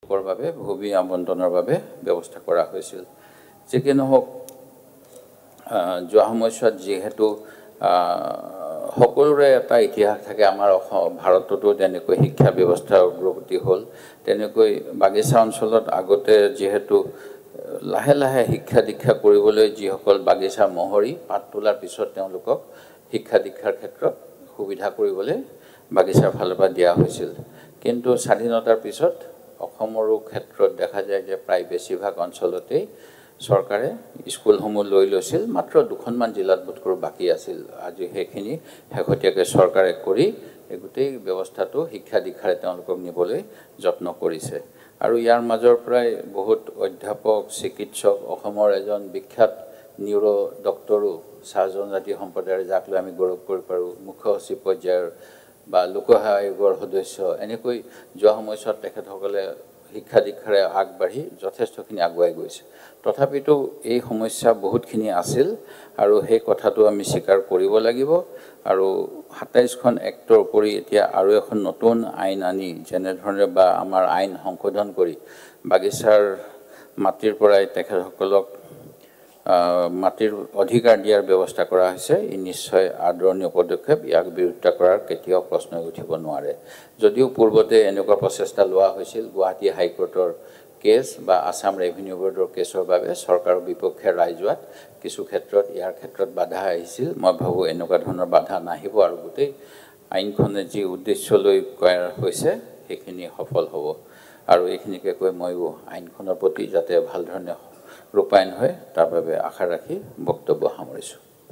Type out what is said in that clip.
বাবে ভূমি আবণ্টনৰ বাবে ব্যৱস্থা কৰা হৈছিল। যি কি নহওক যোৱা সময়ছোৱাত যিহেতু সকলোৰে এটা ইতিহাস থাকে, আমাৰ ভাৰততো তেনেকৈ শিক্ষা ব্যৱস্থাৰ অগ্ৰগতি হ'ল। তেনেকৈ বাগিচা অঞ্চলত আগতে যিহেতু লাহে লাহে শিক্ষা দীক্ষা কৰিবলৈ যিসকল বাগিচা মহৰী পাত তোলাৰ পিছত তেওঁলোকক শিক্ষা দীক্ষাৰ ক্ষেত্ৰত সুবিধা কৰিবলৈ বাগিচাৰ ফালৰ পৰা দিয়া হৈছিল। কিন্তু স্বাধীনতাৰ পিছত অসমৰো ক্ষেত্ৰত দেখা যায় যে প্ৰায় বেছিভাগ অঞ্চলতেই চৰকাৰে স্কুলসমূহ লৈ লৈছিল। মাত্ৰ দুখনমান জিলাত বোধকৰো বাকী আছিল। আজি সেইখিনি শেহতীয়াকৈ চৰকাৰে কৰি এই গোটেই ব্যৱস্থাটো শিক্ষা দীক্ষাৰে তেওঁলোকক নিবলৈ যত্ন কৰিছে। আৰু ইয়াৰ মাজৰ পৰাই বহুত অধ্যাপক, চিকিৎসক, অসমৰ এজন বিখ্যাত নিউৰো ডক্টৰো চাহ জনজাতি সম্প্ৰদায়ৰ, যাক লৈ আমি গৌৰৱ কৰিব পাৰোঁ, মুখ্য সচিব পৰ্যায়ৰ বা লোকসেৱা আয়োগৰ সদস্য, এনেকৈ যোৱা সময়ছোৱাত তেখেতসকলে শিক্ষা দীক্ষাৰে আগবাঢ়ি যথেষ্টখিনি আগুৱাই গৈছে। তথাপিতো এই সমস্যা বহুতখিনি আছিল আৰু সেই কথাটো আমি স্বীকাৰ কৰিব লাগিব। আৰু ২৭খন এক্টৰ উপৰি এতিয়া আৰু এখন নতুন আইন আনি, যেনেধৰণে বা আমাৰ আইন সংশোধন কৰি বাগিচাৰ মাটিৰ পৰাই তেখেতসকলক মাটিৰ অধিকাৰ দিয়াৰ ব্যৱস্থা কৰা হৈছে, ই নিশ্চয় আদৰণীয় পদক্ষেপ। ইয়াক বিৰোধিতা কৰাৰ কেতিয়াও প্ৰশ্নই উঠিব নোৱাৰে। যদিও পূৰ্বতে এনেকুৱা প্ৰচেষ্টা লোৱা হৈছিল, গুৱাহাটী হাইকোৰ্টৰ কেছ বা আছাম ৰেভিনিউ বৰ্ডৰ কেছৰ বাবে চৰকাৰৰ বিপক্ষে ৰায় যোৱাত কিছু ক্ষেত্ৰত ইয়াৰ ক্ষেত্ৰত বাধা আহিছিল। মই ভাবোঁ এনেকুৱা ধৰণৰ বাধা নাহিব আৰু গোটেই আইনখনে যি উদ্দেশ্য লৈ কৰা হৈছে সেইখিনি সফল হ'ব। আৰু এইখিনিকে কৈ ময়ো আইনখনৰ প্ৰতি যাতে ভাল ধৰণে ৰূপায়ণ হয় তাৰ বাবে আশা ৰাখি বক্তব্য সামৰিছোঁ।